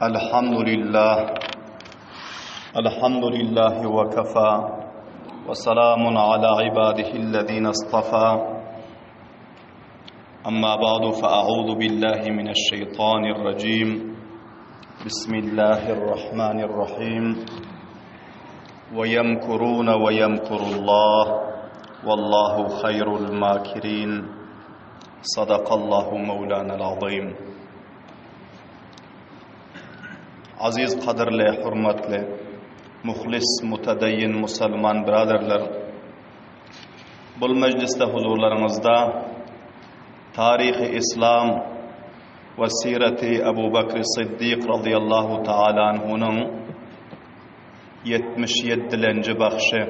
الحمد لله وكفى وسلام على عباده الذين اصطفى أما بعد فأعوذ بالله من الشيطان الرجيم بسم الله الرحمن الرحيم ويمكرون ويمكر الله والله خير الماكرين صدق الله مولانا العظيم. Aziz, qadrli, hurmatli, muxlis, mutadayyin musulmon birodarlar, bu majlisda huzurlaringizda tarixi islom va sirati Abu Bakr Siddiq radhiyallohu ta'ala anhuning 77-ci baxshi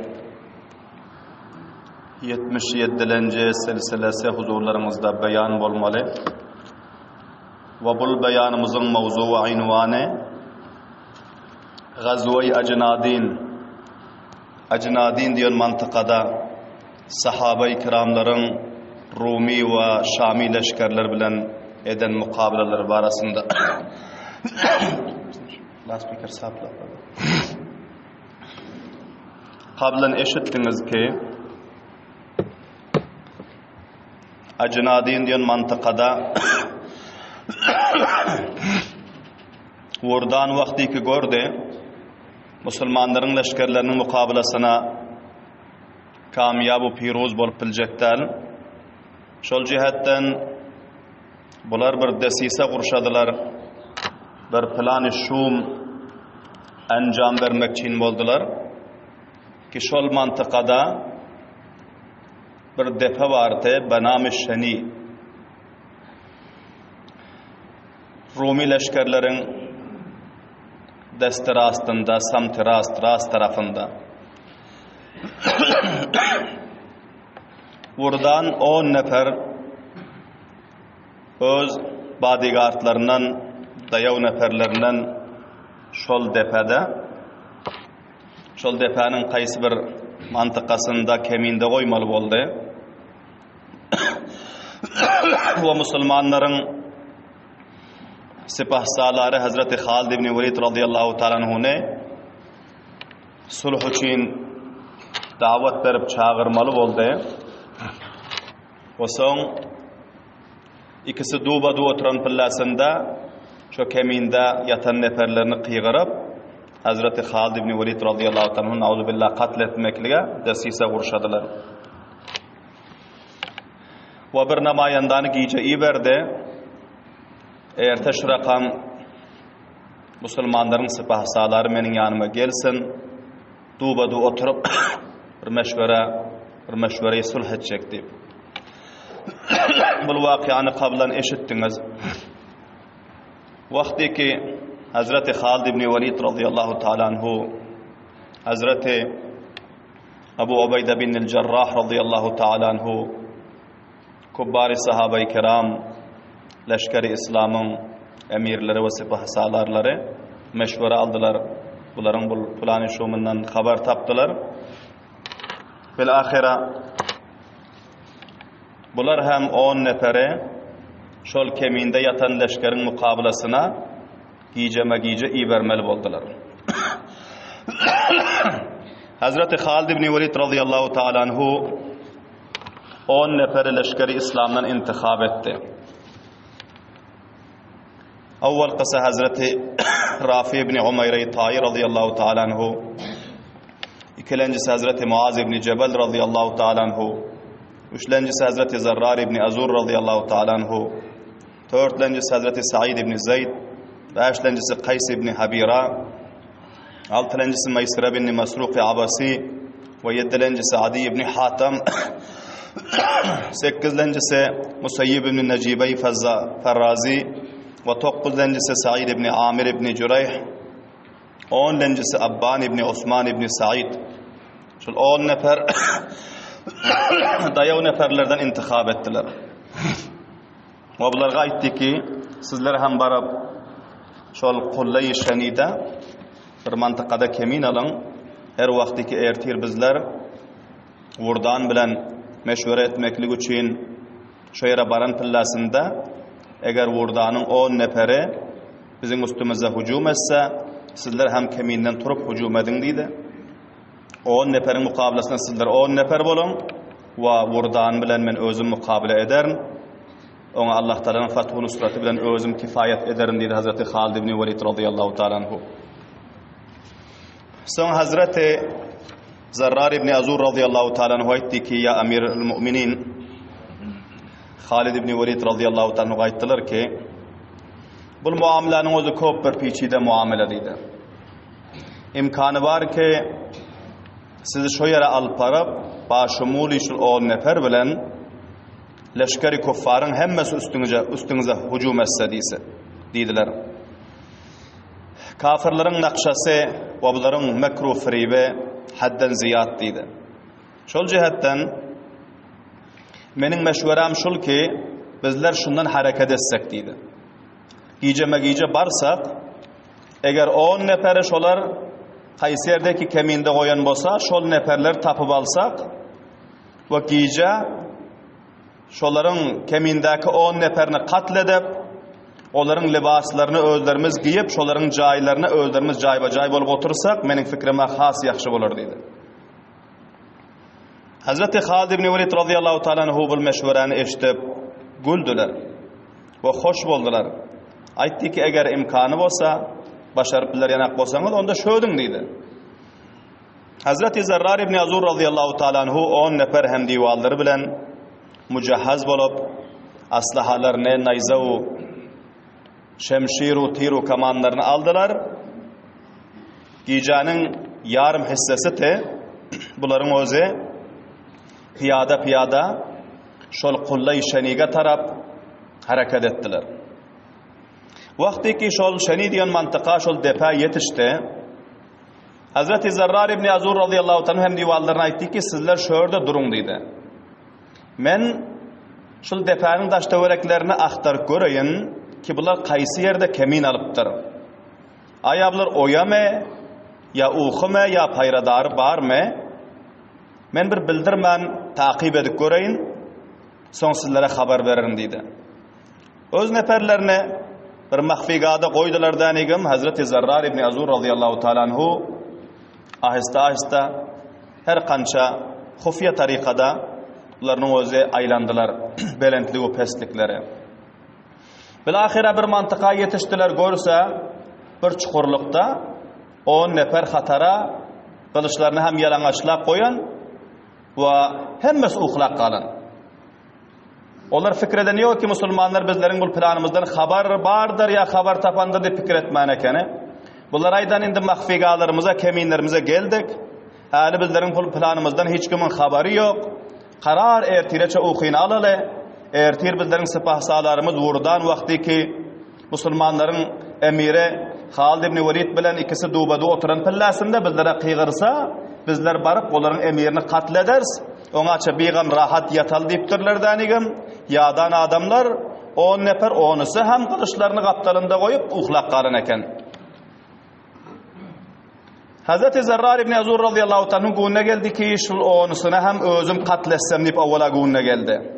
77-ci silsilasi huzurlaringizda bayon bo'lmali va bu bayonimizning mavzu va unvoni G'azvoy Ajnadin diyen mantıqada sahabe-i kiramların Rumi ve Şami leşkerler bilen eden mukabileler barasında Qablan eşittiniz ki Ajnadin diyen mantıqada Vurdan vakti ki gördü Müslümanların leşkerlerinin mukabilasına kamiyab ve piruz bolup bilecekler. Şol cihetten bular bir desise kurşadılar. Bir plan-ı şum anjam vermek için boldular. Ki şol mantıqada bir defa vardı Banam-ı Şeni. Rumi leşkerlerin desti rastında, samti rast tarafında. Buradan 10 nefer öz bodyguardlarından, dayav neferlerinden şol depenin qaysi bir mantıqasında keminde koymalı oldu. Ve Müslümanların Sipah salari Hazreti Khalid ibn Velid radıyallahu ta'ala anhu'ne sulh için davet berip çağırmalı oldu. O son ikisi duba oturan pillasında şu keminde yatan neferlerini qiyğırıp Hazreti Khalid ibn Velid radıyallahu ta'ala anhu'ne auzubillah katletmekliğe desise vuruşadılar. Ve bir namayandanı giyce iyi verdi. Eğer teşrakam Müslümanların sipah saları menin yanıma gelsin, dubadu oturup bir meşvereyi sulh edecek deyip. Bu vakianı kablan eşittiniz. Vakti ki Hazreti Khalid ibn Velid radıyallahu ta'ala anhu, Hazreti Abu Ubeyde bin Cerrah radıyallahu ta'ala anhu, kubbari sahabe-i kiram, Leşkeri İslam'ın emirleri ve sipah salarları meşvere aldılar. Bunların bu plan-ı şumundan haber taptılar. Bilahira bunlar hem 10 nefere şol keminde yatan leşkerin mukabilasına giyce iyi vermeli oldular. Hazreti Khalid ibn Velid radıyallahu ta'ala anhu 10 neferi leşkeri İslam'dan intikab etti. Avval qısa Hazreti Rafi ibn Umayr Tayi radıyallahu ta'ala anhu, ikincisi Hazreti Muaz ibn Cebel radıyallahu ta'ala anhu, üçüncüsü Hazreti Zerrar ibn Azur radıyallahu ta'ala anhu, dördüncüsü Hazreti Sa'id ibn Zeyd, beşincisi Qays ibn Habira, altıncısı Maysir ibn Masruq Abasi ve yedincisi Adi ibn Hatam, sekizincisi Musayyib ibn Necibey Ferrazi, ve 9'uncısı Sa'id ibn Amir ibn Cüreyh, 10'uncısı Abban ibn Osman ibn Sa'id. Şu 10 nefer dayav neferlerden intikab ettiler. Ve bunlarga aytdi ki sizler hem barab şol Qullay-i Şenida bir mantıqada kemin alın. Her vaqtiki ertir bizler vurdan bilen meşvere etmeklik için şu yere baran pillasında eğer vurdanın 10 neferi bizim üstümüze hücum etse, sizler hem keminden turup hücum edin deydi. 10 neferin mukabilesine sizler 10 nefer bolun ve vurdan bilen men özüm mukabele ederim. Ona Allah Teala'nın Fathu Nusratı bilen özüm kifayet ederim deydi Hazreti Halid ibn Velid radıyallahu ta'ala anhu. Son Hazreti Zerrar ibn Azur radıyallahu ta'ala anhu aytti ki ya Emirül Müminin Halid ibn Velid radıyallahu ta'ala anhu ayttılar ki bu muamelenin özü köp bir peçide muamele deydi. İmkanı var ki sizi şu yere alparıp başımuli şu 10 nefer bilen leşkeri kuffarın hemmesi üstünüze hücum etse deydiler. Kafirlerin nakşası ve bunların mekru fribe hadden ziyad deydi. Şol cihetten menin meşverem şul ki bizler şundan hareket etsek deydi. Giyce barsak eğer 10 neferi şolar Kayseri'deki keminde koyan bolsa şol neferler tapıp alsak ve giyce şoların kemindeki 10 neferini katledip onların libaslarını özlerimiz giyip şoların caylarını özlerimiz cayba-cay bolup otursak menin fikrime has yaxşı bolar deydi. Hazreti Halid ibn Velid radıyallahu ta'ala anhu bu meşvereni eşitip güldüler ve hoş boldular. Aytdı ki eğer imkanı bolsa başarıp biler yanak bolsanız onda şöydün deydi. Hazreti Zerrar ibn Azur radıyallahu ta'ala anhu 10 nefer hem divalları bilen mücehhaz bolup aslahalarını nayzavu şemşiru tiru kamanlarını aldılar. Giycanın yarım hissesi te buların özü piyada şol kullay şeniga tarap hareket ettiler. Vakti ki şol şeni diyen mantıqa şol depa yetişti. Hazreti Zerrar ibn Azur radıyallahu ta'ala hem divallarına aytdı ki sizler şöyle durun deydi. Men şol depanın daştavereklerini aktarıp göreyim ki bular qaysı yerde kemin alıptır. Ayablar oyame ya uxume ya payradar barme. Men bir bildirmen takip edip göreyim. Son sizlere haber veririm deydi. Öz neferlerine bir mahfigada koydular danigim Hazreti Zerrar ibn Azur radıyallahu ta'ala anhu ahista her kança hufiye tarikada ularning o'zi aylandilar belentli ve pestliklari. Bilahira bir mantıqa yetiştiler görse bir çukurlukta 10 nefer hatara kılıçlarını hem yalang'achlab koyan ve hemmesi uxlab qalan. Onlar fikredeniyor ki Müslümanlar bizlerin bu planımızdan haber bardır ya haber tapandır diye fikir etmeyen ekeni. Bunlar aydan indi mahfigalarımıza, keminlerimize geldik. Hali bizlerin bu planımızdan hiç kimin haberi yok. Karar ertireçe uxuyun alalı. Ertir bizlerin sipahsalarımız vurdan vakti ki Müslümanların emiri Halid ibn Velid bilen ikisi dubada oturan pillasında bizlere kıygırsa bizler barıp onların emirini katlederiz. Ona biğam rahat yatal deyiptirler danigim. Yadan adamlar 10 nefer 10'sı hem kılıçlarını kaptalında koyup uxlaq qalan eken. Hazreti Zerrar ibn Azur radıyallahu ta'ala gününe geldi ki şu 10'sını hem özüm katletsem deyip avvala gününe geldi.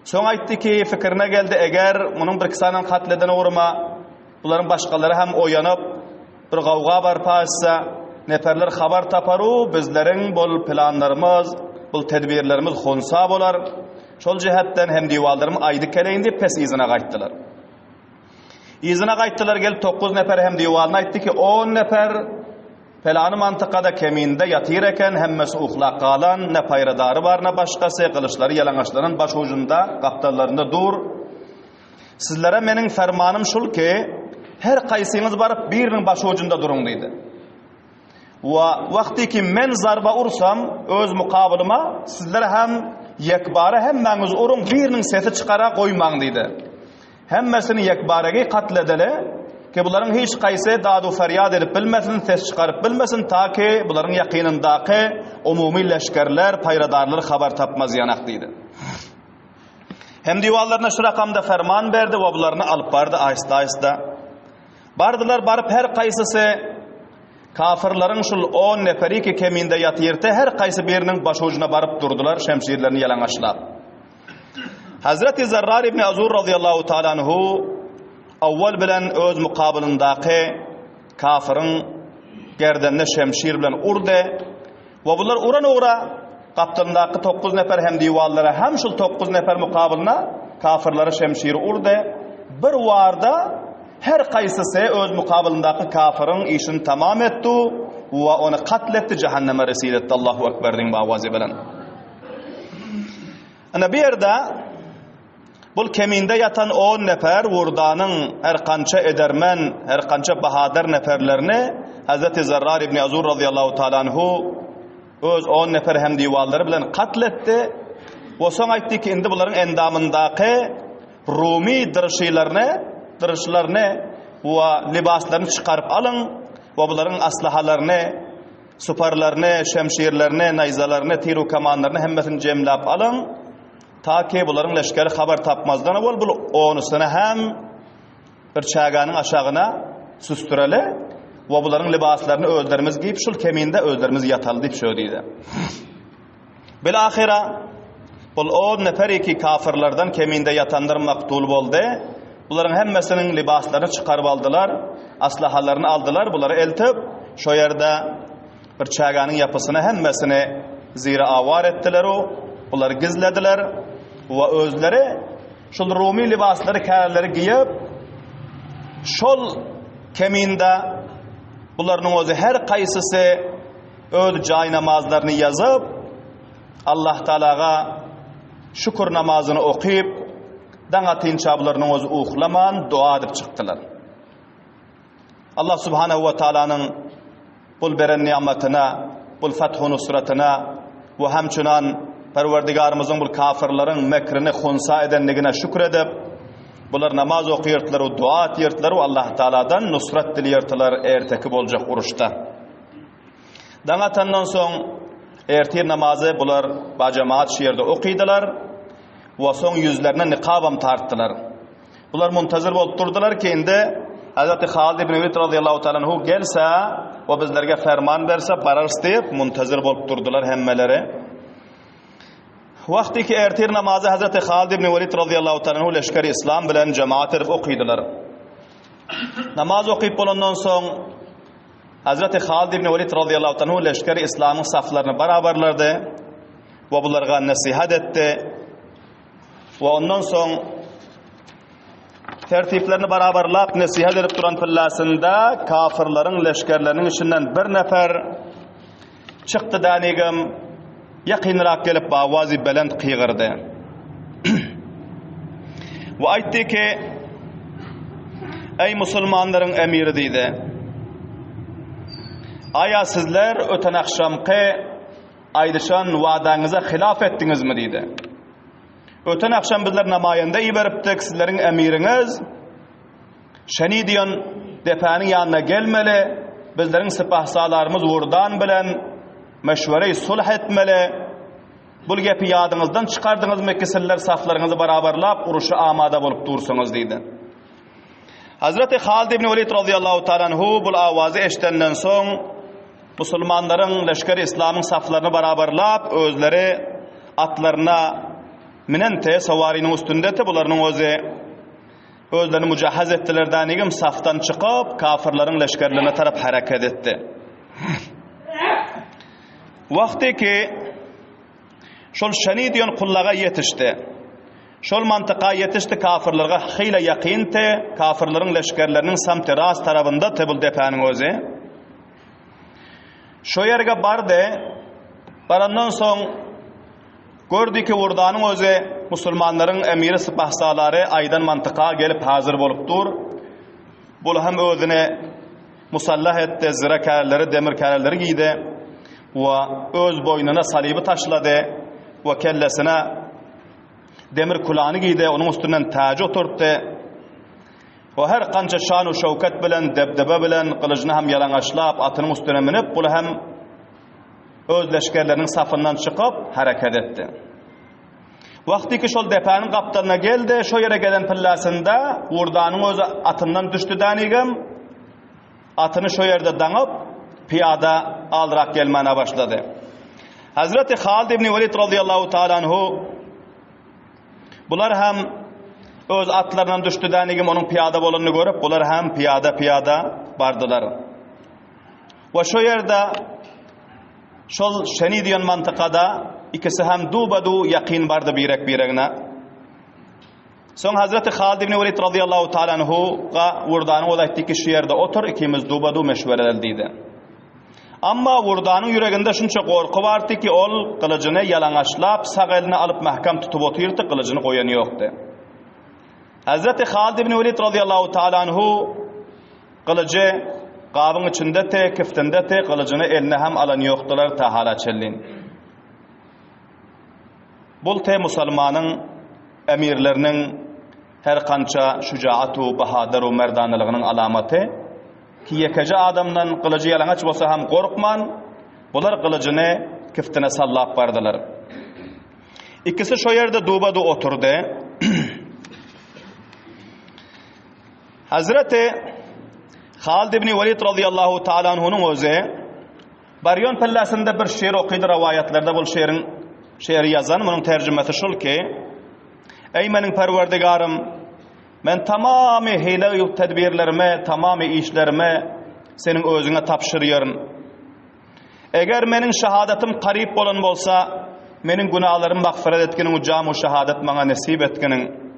Son aytdı ki fikrine geldi eğer bunun bir kısanan katledene uğrama bunların başkaları hem oyanıp bir gavga barpasa neferler haber taparu bizlerin bol planlarımız bol tedbirlerimiz xonsa bolar. Şol cihetten hem divallarım aydı keleyin deyip pes izine qayttılar. İzine qayttılar gelip 9 nefer hem divalına aytdı ki 10 nefer felanı mantıkada keminde yatır eken hemmesi uxlaq qalan ne payradarı var ne başkası kılıçları yalang'açlarının baş ucunda kaptallarında dur. Sizlere menin fermanım şul ki her qaysınız barıp birinin baş ucunda durun deydi. Ve vakti ki men zarba ursam öz mukabilima sizlere hem yekbara hemmeniz urun birinin sesi çıkara koyman deydi. Hemmesini yekbaragi katledele ki bunların hiç qaysı dadu feryad edip bilmesin, ses çıkarıp bilmesin ta ki bunların yakınındaki umumi leşkerler, payradarlar haber tapmaz yanak deydi. Hem divallarına şu rakamda ferman verdi ve bunlarını alıp bardı ahista. Bardılar barıp her qaysısı kafirlerin şul 10 neferi ki keminde yatırdı her qaysı birinin baş ucuna barıp durdular şemşirlerini yalang'achlab. Hazreti Zerrar ibn Azur radıyallahu ta'ala anhu awwal bilen öz muqabilindaky kafirin gerdenine şemşir bilen urde we bular uran-ura gaptyndaky 9 nefer hem diýwallara hem şol 9 nefer muqabilina kafirlere şemşir urde bir warda her qaysysy öz muqabilindaky kafirin işini tamam etdi we onu qatletdi, jahannama resiletdi. Allahu ekber diň bawazy bilen. Ana bir yerde bul keminde yatan 10 nefer wurdanyň her kança edermen, her kança bahadır neferlerini Hazreti Zerrar ibn Azur radıyallahu ta'ala anhu öz 10 nefer hem diýwallary bilen qatletdi. O soň aýtdy ki, endi bularyň endamyndaky Rumi dırşylaryny we libaslaryny çykaryp alyň we bularyň aslahalaryny, suparlaryny, şemşirlerini, nayzalaryny, tiru kamanlaryny hemmesini jemlap alyň. Ta ki bularyň leşkeri habar tapmazdan bol bul onusyny hem bir çaganyň aşagyna süstüreli we bularyň libaslaryny özlerimiz giyip şol keminde özlerimiz yataly diýip söýdüdi. Bilahira bul 10 nefer ki kafirlerden keminde yatanlar maktul boldy. Bularyň hemmesiniň libaslaryny çykaryp aldylar, aslahalaryny aldylar, bulary eltip şo ýerde bir çaganyň yapysyny hemmesini zira awar etdiler o. Bular gizlediler ve özleri şol Rumi libaslary kärleri giyip şol keminde bularnyň özü her qaysysy öz jaý namazlaryny yazıp Allah Taalaga şükür namazyny okyp daňa tinçe bularyň özü uhlaman dua edip çykdylar. Allah Subhanahu wa Taalanyň bul beren nimetina, bul fathu nusratyna we hemçunan Perwerdigarymyzyň bu kafirlaryň mekrini hunsa edenligine şükür edip bular namaz okuyurtlar, dua etýärler we Allah Taaladan nusrat dilýärler erteki boljak uruşda. Daňatandan soň ertir namazy bular bajamaat şeýerde okuydylar we soň yüzlerine niqabam tartdylar. Bular muntazir bolup durdular ki endi Hazreti Halid ibn Velid radıyallahu ta'ala anhu gelse we bizlerge ferman berse barars diýip muntazir bolup durdular hemmeleri. Wagty ki ertir namazy Hazreti Halid ibn Velid radıyallahu ta'ala anhu leşkeri İslam bilen jemaat edip okuydylar. Namaz okuyup bolandan soň Hazreti Halid ibn Velid radıyallahu ta'ala anhu leşkeri İslamyň saflaryny barabarlardy we bularga nasihat etdi. Ve ondan soň tertiplerini barabarlap nasihat edip duran pillasynda kafirlaryň leşkerleriniň içinden bir nefer çykdy danigim yakınrak gelip bawazy belend qyğırdy. Ve aýtdy ki, ey musulmanlaryň emiri diýdi. Aya sizler öten akşamky aýdyşan wadaňyza hilaf etdiňizmi diýdi. Öten akşam bizler namayende iberipdik, sizlerin emiriňiz şeni diýen depanyň ýanyna gelmeli, bizleriň sipahsalarymyz wurdan bilen meşwere sulh etmeli. Bul gepi ýadyňyzdan çykardyňyzmy ki sizler saflaryňyzy barabarlap uruşa amada bolup dursaňyz diýdi. Hazreti Halid ibn Velid radıyallahu ta'ala anhu bul awazy eşitenden soň musulmanlaryň leşkeri İslamyň saflaryny barabarlap özleri atlaryna minente sawarinin üstünde te bularyň özlerini mujahhaz etdiler danigim saftan çykyp kafirlaryň leşkerlerine tarap harakat etdi. Wagty ki şol şeni diýen kullaga yetişdi. Şol mantyka yetişdi kafirlerge hyla ýaqyn te kafirlaryň leşkerleriniň samteras tarabynda tebul depanyň özü. Şo ýerge bardy. Barandan soň gördü ki wurdanyň özü musulmanlaryň emiri sipahsalary aýdan mantyka gelip hazır bolupdyr. Bul hem özüne musallah etdi, zira kärleri, demir kärleri giydi we öz boynuna salibi taşlady we kellesine demir kulany giydi, onuň üstünden taç oturtdy. O her kança şan we şowkat bilen, debdebe bilen kılıjyny hem yalaňaçlap atynyň üstüne minip, bul hem öz leşkerleriniň safyndan çykyp harakat etdi. Wagty ki şol depanyň gapdalyna geldi, şo ýere gelen pillasynda wurdanyň özü atyndan düşdi danigim. Atyny şo ýerde daňyp piyada alrak gelmene başlady. Hazreti Halid ibn Velid radıyallahu ta'ala anhu bular hem öz atlarından düşdüdänigim onun piyada bolanını görüp bular hem piyada bardılar. Ve şu yerde şol şeni diyen mantıkada ikisi hem dubadu yakin bardı biregine. Son Hazreti Halid ibn Velid radıyallahu ta'ala anhu'ga vurdanı olaytdı ki şu yerde otur ikimiz dubadu meşvereldiydi. Amma vurdanın yüreğinde şunça korku vardı ki ol kılıcını yalaňaçlap sağ eline alıp mahkam tutup oturdu, kılıcını koyanı yoktu. Hazreti Halid ibn Velid radıyallahu ta'ala anhu kılıcı qabın içinde te kiftinde te kılıcını eline hem alan yoktular ta hala çellin. Bul te musulmanın emirlerinin her kança şucaatu, bahadaru, merdanılığının alamatı ki yekece adamdan kılıcı yalaňaç bolsa hem korkman, bular kılıcını kiftine sallap bardılar. İkisi şu yerde dubadu oturdu. Hazreti Halid ibn Velid radıyallahu ta'ala anhu'nun özü baryon pellasında bir şiir okuydu rivayetlerde, bu şiiri yazan bunun tercümesi şul ki: Ey menin perverdigarım, men tamamı hile tedbirlerime, tamamı işlerime senin özüne tapşırıyorum. Eger menin şehadetim qarib bolan bolsa, menin günahlarım mağfiret etkinin ucamu şehadet bana nasip etkinin.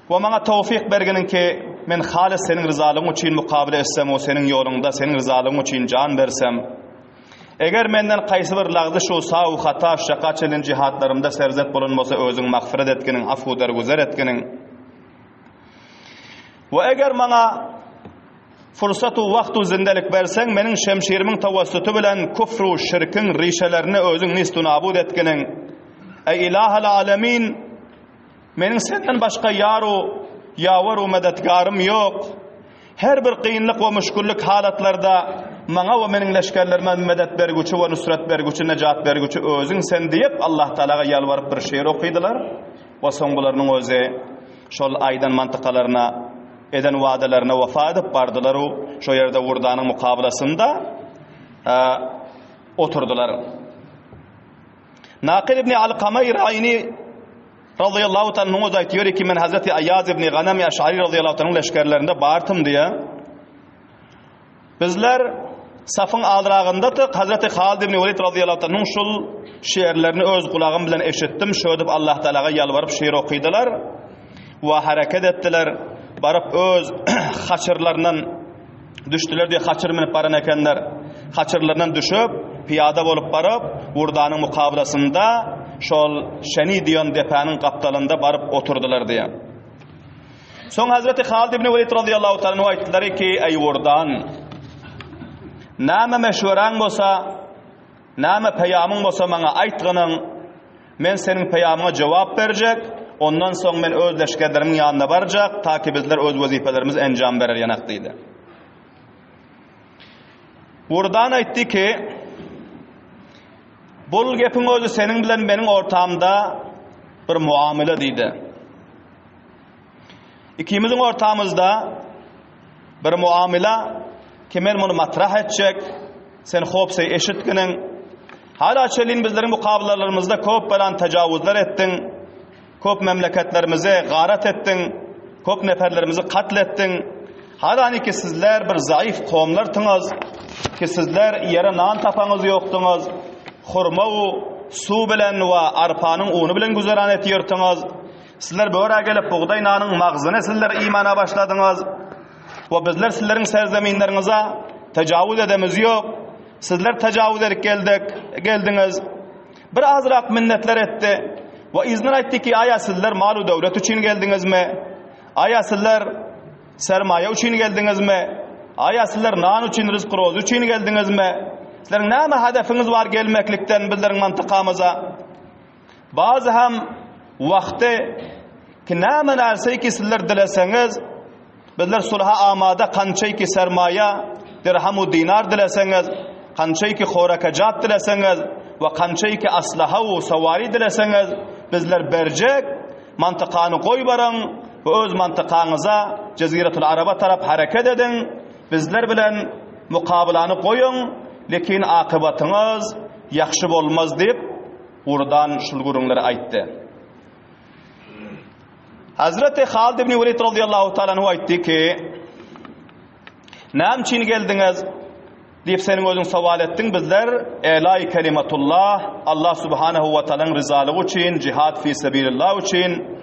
Ve bana tevfik berginin ki men halis senin rızalığın için mukabele etsem, o senin yolunda senin rızalığın için can versem. Eger menden qaysı bir lagdyş olsa, o hata şaka çelen cihatlarımda serzet bolunmasa özüň mağfiret etkinin, afu derguzer etkinin. Ve eger bana fursatu wagtu zindelik bersen, menin şemşirimiň tawassutu bilen küfru şirkin rişelerini özüň nistu nabud etkinin. Ey ilahal alemin, menin senden başka yawaru medetgarım yok. Her bir kıyınlık ve müşküllük halatlarda mana ve menin leşkerlerime medet bergüçü ve nusret bergüçü, necat bergüçü özün sen deyip Allah Teala'ga yalvarıp bir şiir okuydular. Ve songularının özü şol aydan mantıkalarına, eden vadelerine vefa edip bardılar. Şu yerde vurdanın mukabelasında oturdular. Naqil ibn Alqama İrayni radıyallahu ta'ala anhu da diyor ki men Hazreti Ayyaz ibn Ghanam Eş'ari radıyallahu ta'ala leşkerlerinde bağırtım diye. Bizler safın aldırağındadık. Hazreti Halid ibn Velid radıyallahu ta'ala şul şiirlerini öz kulağım bilen eşittim. Şöyle Allah Teala'ga yalvarıp şiir okuydular ve hareket ettiler. Barıp öz haçırlarından düştüler diye haçır minip baran ekenler. Haçırlarından düşüp piyada bolup barıp vurdanın mukabelasında şol şeni diyon depanın kaptalında barıp oturdular diye. Son Hazreti Halid ibn Velid radıyallahu ta'ala aytdiler ki ey vurdan, näme meşwaraň bolsa, näme peýamyň bolsa maňa aýtgynyň, men senin peýamyňa jogap berjek, ondan soň men öz leşkerlerimin ýanyna barjak, taky bizler öz wazipelerimizi enjam berer ýanak diýdi. Vurdan aýtdy ki, bul gepin özü senin bilen benim ortamda bir muamele diýdi. İkimizin ortamızda bir muamele ki men bunu matrah etjek, sen hopsay eşitginin. Hala çelin bizlerin mukabelalarımızda köp bilen tecavüzler ettin, köp memleketlerimize garat ettin, köp neferlerimizi katlettin. Hala ki sizler bir zayıf kowmlartyňyz, ki sizler yere nan tapaňyz ýokdyňyz. Hurma u su bilen we arpanyň uny bilen güzeran etýärdiňiz. Sizler böwre gelip buğday nanyň magzyny sizler imana başladyňyz. We bizler sizleriň serzeminleriňize tejawüz edemiz ýok. Sizler tejawüz edip geldiňiz. Bir azrak minnetler etdi. We iznir aýtdy ki aýa sizler malu döwlet üçin geldiňizmi? Aýa sizler sermaýe üçin geldiňizmi? Aýa sizler nan üçin, rızk roz üçin geldiňizmi? Sizlerin näme hedefiniz var gelmeklikten bizlerin mantıkamıza? Bazı hem vakti ki näme näse ki sizler dileseňiz, bizler sulha amada kançay ki sermaya, dirhamu dinar dileseňiz, kançay ki xorakajat dileseňiz ve kançay ki aslaha we sawari dileseňiz, bizler berjek, mantıkany koy baraň ve öz mantıkaňyza Jaziratul Araba tarap hareket edin. Bizler bilen mukabelany koyun. Lekin akıbatyňyz ýaxşy bolmaz diýip urdan şul gurunlary aýtdy. Hazreti Halid ibn Velid radıyallahu ta'ala anhu aytdı ki, "Näme için geldiniz?" deyip senin özün sual ettin. Bizler elâ-i kelimatullah, Allah subhanahu ve ta'ala'nın rızalığı için, cihad fi sabilillah için,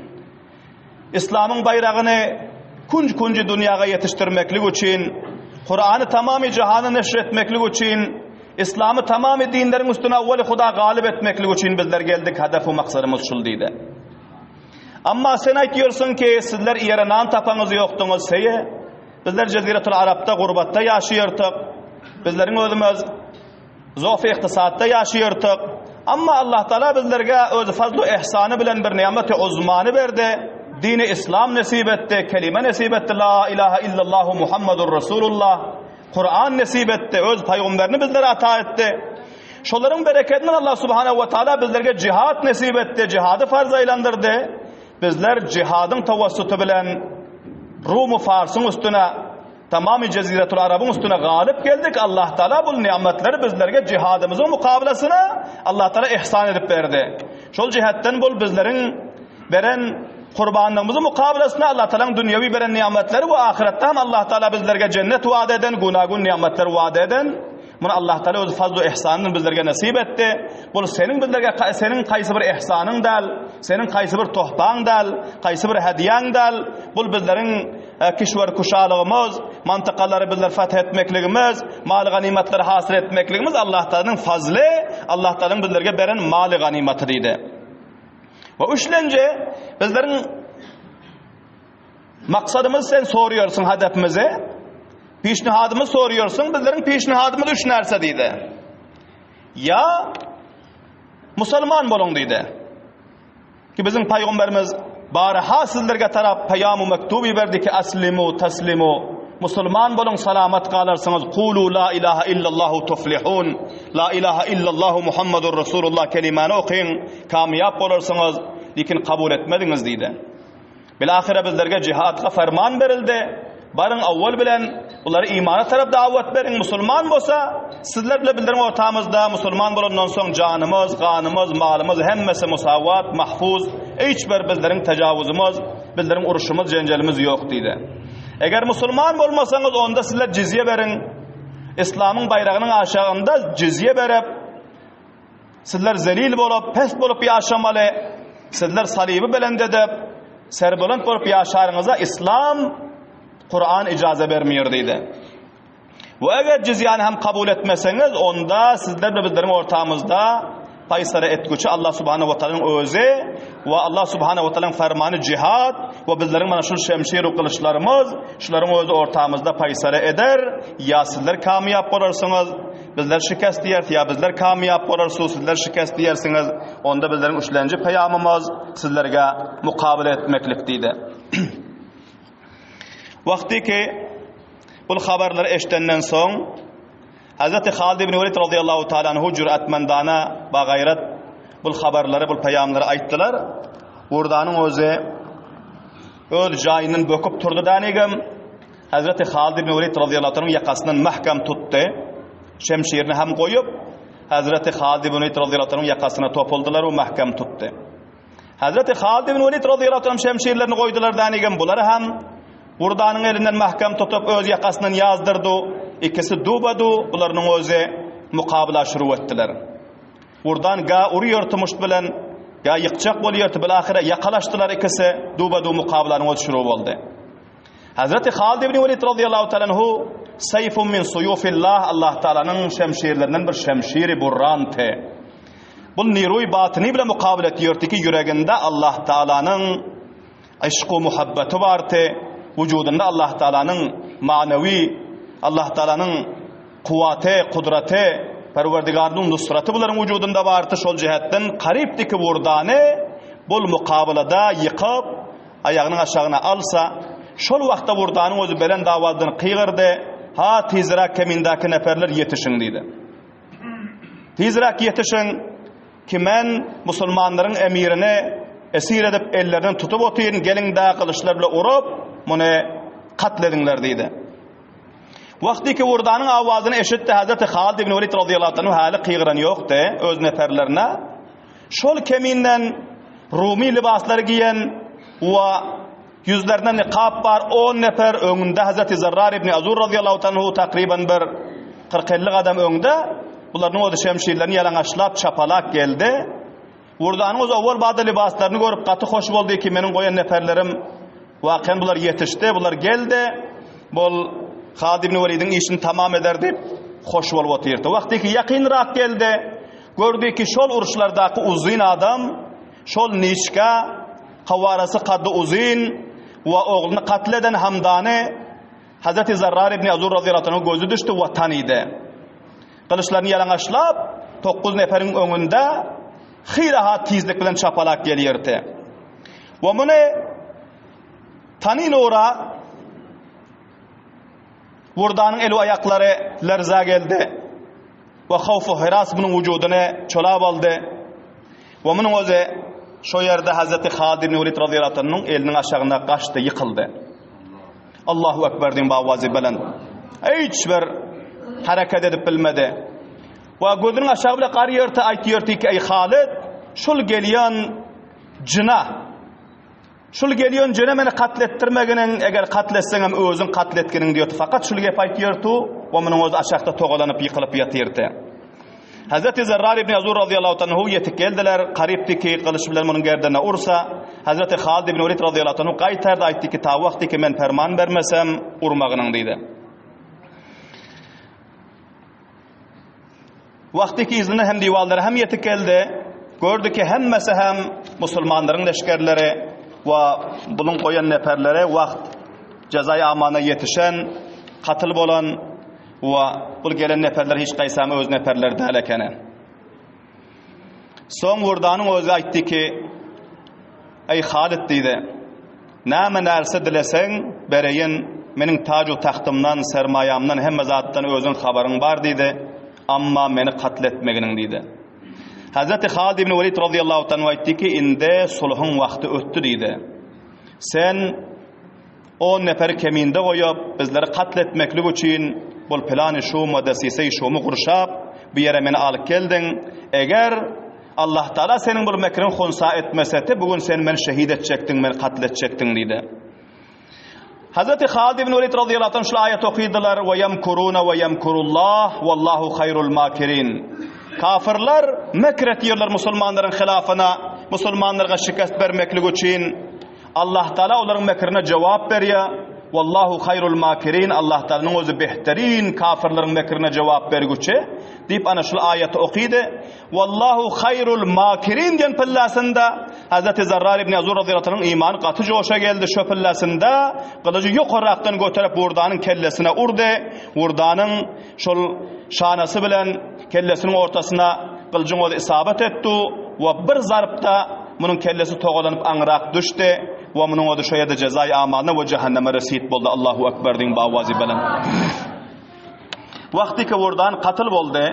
İslam'ın bayrağını kuncu dünyaya yetiştirmeklik için, Kur'an'ı tamamı cihana neşretmeklik için, İslam'ı tamamı dinlerin üstüne evveli Huda galip etmeklik için bizler geldik. Hedef ve maksadımız şul deydi. Ama sen aytıyorsun ki sizler yere nan tapanız yoktunuz seye. Bizler Ceziretul Arap'ta gurbatta yaşayırdık. Bizlerin özümüz zof-i iktisatta yaşayırdık. Ama Allah Teala bizlerge öz fazlu ihsanı bilen bir nimeti uzmanı verdi. Dini İslam nasip etti, kelime nasip etti, la ilahe illallah Muhammedur Resulullah. Kur'an nasip etti, öz peygamberini bizlere ata etti. Şoların bereketinden Allah subhanehu ve teala bizlerge cihad nasip etti, cihadı farz aylandırdı. Bizler cihadın tavassutu bilen Rum-u Fars'ın üstüne, tamamı Ceziretul Arab'ın üstüne galip geldik. Allah Teala bu nimetleri bizlerge cihadımızın mukabilesine Allah Teala ihsan edip verdi. Şol cihetten bul bizlerin veren kurbanlığımızın mukabilesine Allah Teala'nın dünyevi veren nimetleri ve ahirette hem Allah Teala bizlerge cennet vaat eden, gunagun nimetleri vaat eden, bunu Allah Teala öz fazlu ihsanını bizlerge nasip etti. Bu senin bizlerge senin kaysı bir ihsanın dal, senin kaysı bir tohban dal, kaysı bir hediyen dal. Bu bizlerin kişiler kuşalığımız, mantıkaları bizler fethetmekligimiz, mal ganimetleri hasıl etmekligimiz Allah Teala'nın fazlı, Allah Teala'nın bizlerge veren mal ganimeti deydi. Ve üçlence bizlerin maksadımız sen soruyorsun hedefimizi. Pişnihadımı soruyorsun. Bizlerin pişnihadımız üç nerse deydi. Ya Müslüman bolun deydi. Ki bizim peygamberimiz baraha sizlerge taraf peyam-ı mektubi verdi ki aslimu taslimu. Müslüman bolun salamat kalarsınız. Kulu la ilahe illallahu tuflihun. La ilahe illallahu Muhammedur Resulullah kelimani okuyun. Kamiyap olursunuz. Lekin kabul etmediniz deydi. Bilahire bizlerge cihadga ferman verildi. Barın avval bilen uları imana taraf davet verin. Müslüman bolsa sizler bile bildirin ortamızda Müslüman bolandan soň canımız, kanımız, malımız hemmesi musavat, mahfuz. Hiçbir bizlerin tecavüzümüz, bizlerin uruşumuz, cencelimiz yok deydi. Eğer Müslüman bolmasanız onda sizler cizye verin. İslam'ın bayrağının aşağında cizye verip sizler zelil bolup, pes bolup yaşamalı. Sizler salibi belend edip serbulant bolup yaşarınıza İslam Kur'an icazə vermiyor deydi. Ve eğer cizyani hem kabul etmeseniz onda sizlerle bizlerin ortamızda paysara etgüçü Allah subhanahu wa ta'ala'nın özü ve Allah subhanahu wa ta'ala'nın fermanı cihad ve bizlerin bana şu şemşir-i kılıçlarımız şuların özü ortamızda paysara eder. Ya sizler kamiyap olursunuz, bizler şikast diyer, ya bizler kamiyap olursunuz, sizler şikast diyersiniz. Onda bizlerin üçlenci peyamımız sizlerge mukabele etmeklik deydi. Vakti ki bu haberleri eşitenden son Hazreti Halid ibn Velid radıyallahu ta'ala anhu cüretmendana ba gayret bu haberleri bu peyamları ayttılar. Urdanın özü öl jayının böküp turdu danigim. Hazreti Halid ibn Velid radıyallahu ta'ala yakasından mahkam tuttu. Şemşirini hem koyup Hazreti Halid ibn Velid radıyallahu ta'ala yakasına topuldular ve mahkam tuttu. Hazreti Halid ibn Velid radıyallahu ta'ala şemşirlerini koydular danigim. Bunları hem Urdanın elinden mahkam tutup öz yakasından yazdırdı. İkisi dubadı. Bunların özü mukabala şuru ettiler. Urdan ga uruyurtumuş bilen ga yıkacak boluyurtu. Bilahire yakalaştılar ikisi. Dubadı mukabalanın özü şuru oldu. Hazreti Halid ibn Velid radıyallahu ta'ala anhu sayfun min suyufillah Allah Teala'nın şemşirlerinden bir şemşiri burrantı. Bu niruy batini bile mukabele ediyordu ki yüreğinde Allah Teala'nın aşkı muhabbeti vardı. Vücudunda Allah Teala'nın manevi, Allah Teala'nın kuvveti, kudreti, Perverdigar'ın nusratı bunların vücudunda vardı. Şol cihetten qaribdi ki vurdanı bul mukabalada yıkıp ayağının aşağına alsa şol vaqtda vurdanın özü belen davadını qıygırdı. Ha tezrak kemindaki neferler yetişin deydi. Tezrak yetişin ki men musulmanların emirini esir edip ellerden tutup oturun, gelin daha kılıçlarla urup bunu katledinler deydi. Vakti ki vurdanın avazını eşitti Hazreti Halid ibn Velid radıyallahu anh hali qıygıran yoktu öz neferlerine. Şol keminden Rumi libasları giyen ve Yüzlerinde niqab var, 10 nefer öňünde Hazreti Zerrar ibn Azur radıyallahu anhu takriban bir 40-50 adam öňünde bularning o şemşirlerini yalaňaçlap çapalak geldi. Wurdan öz awal bada libaslaryny görüp gaty hoş boldy ki meniň goýan neferlerim waqen bular yetişdi, bular geldi. Bol Halid ibn Velid'in işini tamam eder dip hoş bolup otyrdy. Wagtki ýakynrak geldi. Gördü ki şol uruşlardaky uzun adam, şol niçka, qawarasy qaddy uzun we ogluny qatleden Hamdany Hazreti Zerrar ibn Azur radıyallahu anhu gözü düştü we tanydy. Kılıçlaryny yalaňaçlap 9 neferiň öňünde hirahat tizlik bilen çapalak gelýärdi. Ve muny tanynora Wurdanyň eli aýaklary lerza geldi. Ve havfu hiras bunyň wujudyny çolap aldy. Ve munyň özi şo ýerde Hazreti Halid ibn Velid radıyallahu anhu'nun eliniň aşagyna gaçdy, ýykyldy. Allahu ekber diýip awazy bilen hiç bir hareket edip bilmedi. Ve gözüniň aşağı bile garýardy, aýtýardy ki ey Halid, şol gelýän jina, şol gelýän jina meni katlettirmeginiň, eger katletseň hem özüň katletgeniň diýýärdi. Fakat şol gep aýtýardy, we munyň özi aşakda togalanyp ýykylyp ýatyrdy. Hazreti Zerrar ibn Azur radıyallahu anhu yetip geldiler. Qaripdiki kılıç bilen munyň gerdine ursa, Hazreti Halid ibn Velid radıyallahu anhu gaýtardy, aýtdy ki ta wagtki men ferman bermesem urmagynyň diýdi. Wagtki izni hem diwallary hem yetip geldi. Gördü ki hemmesi hem musulmanlaryň leşkerleri we bunyň goýan neferlere wagt jazaý amana yetişen, katyl bolan ve bul gelen neferler hiç gaýsamy öz neferleri däl ekeni. Soň Wurdanyň özi aýtdy ki ey Halid diýdi, näme narsa dileseň bereýin, meniň taju tahtymdan, sermayamdan, hemme zatdan özüň habaryň bar diýdi, amma meni katletmeginiň diýdi. Hazreti Halid ibn Velid radıyallahu anhu aýtdy ki inde sulhyň wagty ötdi diýdi. Sen 10 nefer keminde goýup bizleri katletmeklik üçin bol plany şu modesisi şomu gurşap bu yere meni alyp geldin. Eger Allah Taala senin bu mekrin hunsa etmeseti bugün sen meni şehit etjekdiň, meni katletjekdiň diýdi. Hazreti Halid ibn Velid radıyallahu anhu şu ayet okuýdylar ve yemkuruna ve yemkurullah wallahu hayrul makirin. Kafirler mekret ýerler musulmanlaryň hilafyna, musulmanlarga şikast bermeklik üçin Allah Taala olaryň mekrine jogap berýär. Wallahu hayrul makirin. Allah Taalanyň özü behterin kafirleriň mekrine jogap bergüçi diýip ana şu aýaty okuýdy. Wallahu hayrul makirin diýen pillasynda Hazreti Zerrar ibn Azur radıyallahu anhu'nun imany gaty joşa geldi. Şo pillasynda gylyjy ýokarakdan göterip Wurdanyň kellesine urdy. Wurdanyň şol şanasy bilen kellesiniň ortasyna gylyjyň özi isabet etdi we bir zarpda munyň kellesi togalanyp aňrak düşdi. Ve munyň özi şo ýerde jazaý amalyna we jahannama resit boldy. Allahu ekber diýip awazy bilen. Wagtki Wurdan katyl boldy.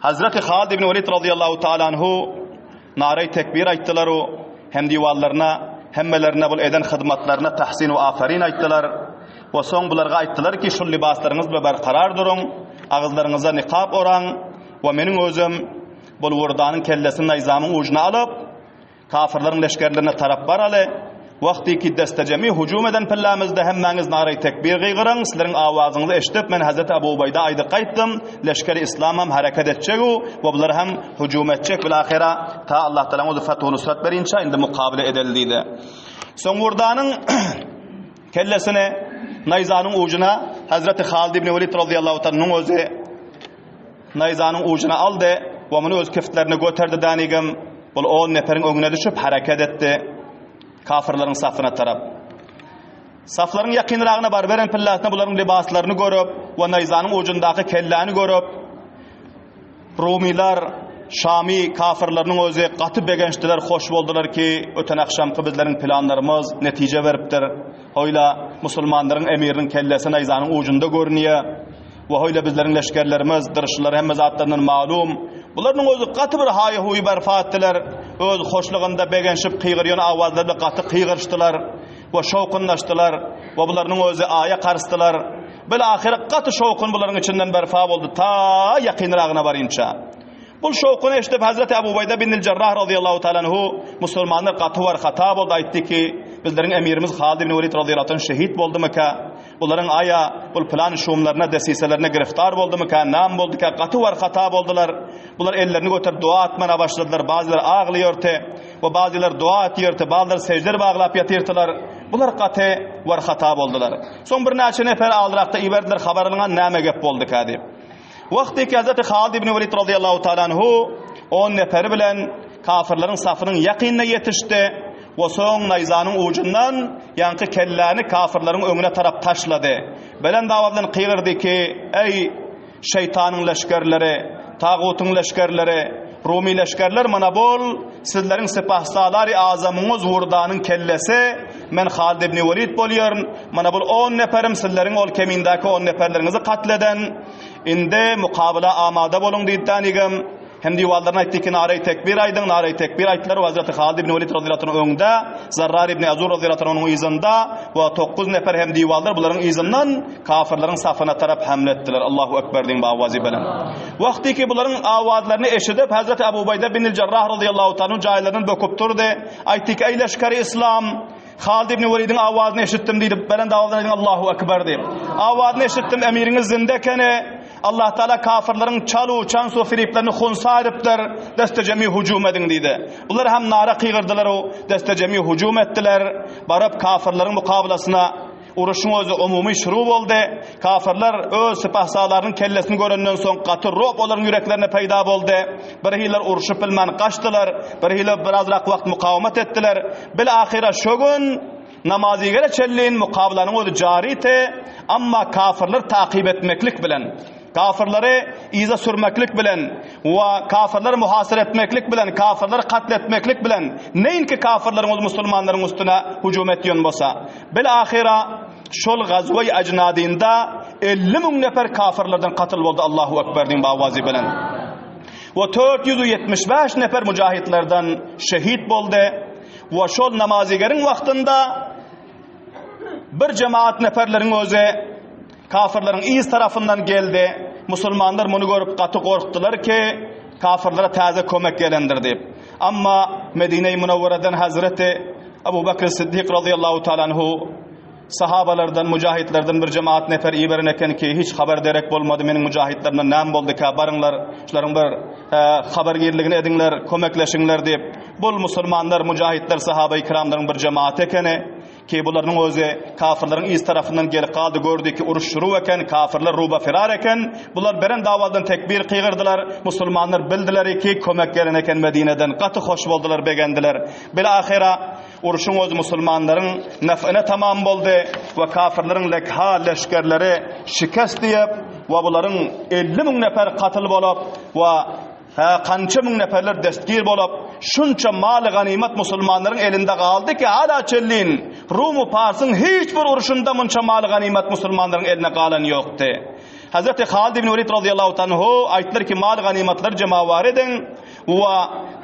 Hazreti Halid ibn Velid radıyallahu taala anhu nara-i tekbir aýtdylar o hem diwallaryna hemmelerine bul eden hyzmatlaryna tahsin we aferin aýtdylar. We soň bularga aýtdylar ki şu libaslaryňyz bilen berqarar duruň, agyzlaryňyza niqab oraň we meniň özüm bul Wurdanyň kellesini nizamyň ucuna alyp kafirleriň leşkerlerine tarap baraly. Wagty ki destejemi hujum eden pillamyzda hemmäňiz nara-i tekbir gygyryn, sizleriň awazyňyzy eşitip men Hazreti Abu Ubayda aýdy gaýtdym, leşkeri islam hem hareket etjek we bular hem hujum etjek bil ahira ta Allah Taala ozy fathy nusrat berinçe indi mukabele edildi. Soň Wurdanyň kellesini nayzanyň ucuna Hazreti Halid ibn Velid radıyallahu anhu'nun özi nayzanyň ucuna aldy we muny öz kiftlerini göterdi danigim. Bul 10 neferiň öňüne düşüp hareket etdi. Kafirlerin safına tarap. Safların yakınrağına bar veren pillasına buların libaslaryny görüp we nayzanyň ucundaky kellani görüp Rumiler, Şami kafirleriň özi gaty begençdiler, hoş boldular ki öten akşamky bizleriň planlarymyz netije beripdir. Hoyla musulmanlaryň emiriniň kellesi nayzanyň ucunda görünýär. We hoyla bizleriň leşkerlerimiz, dyrşylary hemme zatlaryndan malum. Bularning özi gaty bir haýy-huý berpa etdiler. Öz hoşlugynda begenşip qyğırýan awazlarla gaty qyğırşdylar we şowqunlaşdylar we bularning özi aýa qarsydylar. Bil ahire gaty şowqun bularning içinden berpa boldy ta ýakynragına barynça. Bul şowquny eşitip Hazreti Abu Ubayda bin Cerrah radıyallahu taala anhu musulmanlar gaty war hata boldy, aýtdy ki bizlerin emirimiz Halid ibn Velid radıyallahu anh şehit boldu maka? Bunların aya bu plan şuumlarına, desiselerine giriftar boldu maka? Nam boldu ka? Katı var hata boldular. Bunlar ellerini götürüp dua atmana başladılar. Bazıları ağlıyordu ve bazıları dua ediyordu. Bazıları secdeler bağlap yatırdılar. Bunlar katı var hata boldular. Son bir neçe nefer aldırakta iberdiler haberlığına näme gep boldu ka dip. Vakti ki Hazreti Halid ibn Velid radıyallahu ta'ala anhu 10 neferi bilen kafirlerin safının yakınına yetişti ve son nayzanın ucundan yankı kellerini kafirlerin önüne taraf taşladı. Belen davadan kıyırdı ki ey şeytanın leşkerleri, tağutun leşkerleri, Rumi leşkerler mana bol sizlerin sepahsadari azamınız vurdanın kellesi men Halid ibn Velid bolýar mana bol 10 neferim sizlerin ol kemindäki 10 neferlerinizi katleden inde mukabala amada bolun diýdanigem hem diýwarlaryna aýtdy ki naray tekbir aýdyň naray tekbir aýtdylar we Hazreti Halid ibn Velid radıyallahu anh öňde Zarrar ibn Azur radıyallahu anh ýyzynda we 9 nefer hem diýwarlar bularyň ýyzyndan kafirlaryň safyna tarap hamle etdiler. Allahu ekber diýen bawazy bilen. Wagty ki bularyň awazlaryny eşidip Hazreti Abu Ubayda bin el-Jarrah radıyallahu anh jaýlaryny böküp turdy. Aýtdy ki ey leşkeri İslam Halid ibn Velid'in awazyny eşitdim diýip beren dawaldan Allahu ekber diýip. Awazyny eşitdim emiriňiz zindekene Allah Teala kafirlerin çalu, çansu, firiplerini hunsa edipler, destecemi hücum edin dedi. Bunlar hem nara kıygırdılar o, destecemi hücum ettiler. Barıp kafirlerin mukabelasına uruşun özü umumi şuru oldu. Kafirler öz sipahsalarının kellesini görenden son katır rop onların yüreklerine peyda oldu. Birihiler uruşup bilmen kaçtılar. Birihiler birazrak vakt mukavemet ettiler. Bilahire şogun namazigere çelliğin mukabelanın özü carite ama kafirler takip etmeklik bilen. Kafirleri iza sürmeklik bilen ve kafirleri muhasır etmeklik bilen, kafirleri katletmeklik bilen neyin ki kafirlerin o musulmanların üstüne hücum ediyon bolsa bilahira şol gazve-i ecnadinde 50.000 nefer kafirlerden katıl oldu. Allahu ekber diýen bawazy bilen ve 475 nefer mücahitlerden şehit boldu ve şol namazigerin vaktında bir cemaat neferlerin özü kafirlerin iyiz tarafından geldi. Musulmanlar bunu görüp katı korktular ki kafirlere taze kömek gelendir deyip. Ama Medine-i Münevvere'den Hazreti Ebu Bekir Siddiq radıyallahu ta'ala anhu sahabalardan, mücahitlerden bir cemaat nefer iyi verin eken ki hiç haber derek bolmadı menin mücahitlerine nam boldu ki barınlar şuların bir habergirligini edinler, kömekleşinler deyip. Bul musulmanlar, mücahitler, sahabe-i kiramların bir cemaat ekeni ki bunların özü kafirlerin iz tarafından gelip kaldı gördü ki uruş şuru eken, kafirler ruba firar eken, bunlar beren davaldan tekbir kıygırdılar. Musulmanlar bildiler ki kömek gelen eken Medine'den katı hoş boldular, beğendiler. Bilahira uruşun özü musulmanların nef'ine tamam boldu ve kafirlerin lekha leşkerleri şikast diyip ve bunların 50.000 nefer katıl bolup ve kança ming neferler destgir bolup şunça mal ganimet musulmanların elinde kaldı ki hala çellin Rumu Pars'ın hiçbir uruşunda munça mal ganimet musulmanların eline kalan yoktu. Hazreti Halid ibn Velid radıyallahu anhu aytlar ki mal ganimetler cemavar edin ve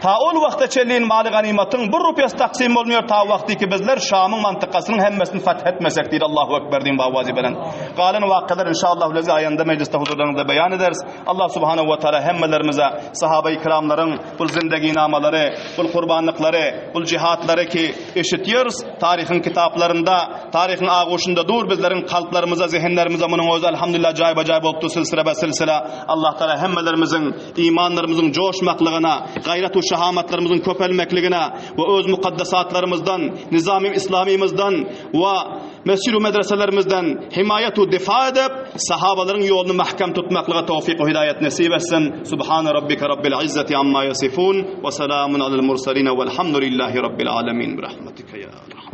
ta ol vaqta çellin mal ganimetin bir rupiyası taksim olmuyor ta vaqti ki bizler Şam'ın mantıkasının hemmesini fethetmesek deyir. Allahu ekber deyin bawazy bilen. Galan vaqalar inşallah lezi ayanda mecliste huzurlarında beyan ederiz. Allah subhanahu ve taala hemmelerimize sahabe-i kiramların bu zindagi namaları, bu kurbanlıkları, bu cihatları ki eşitiyoruz. Tarihin kitaplarında, tarihin ağuşunda dur bizlerin kalplarımıza, zihinlerimize bunun özü elhamdülillah acayip acayip oldu silsile ve silsile. Allah Teala hemmelerimizin imanlarımızın coşmaklığına, gayret-u şahamatlarımızın köpelmekliğine ve öz mukaddesatlarımızdan, nizam-ı İslamimizden ve mescid-u medreselerimizden himayet-u difa edip sahabaların yolunu mahkem tutmaklığa tevfik ve hidayet nasip etsin. Subhane rabbike rabbil izzeti amma yasifun ve selamun alel mursalin velhamdülillahi rabbil alemin. Rahmetike ya Allah.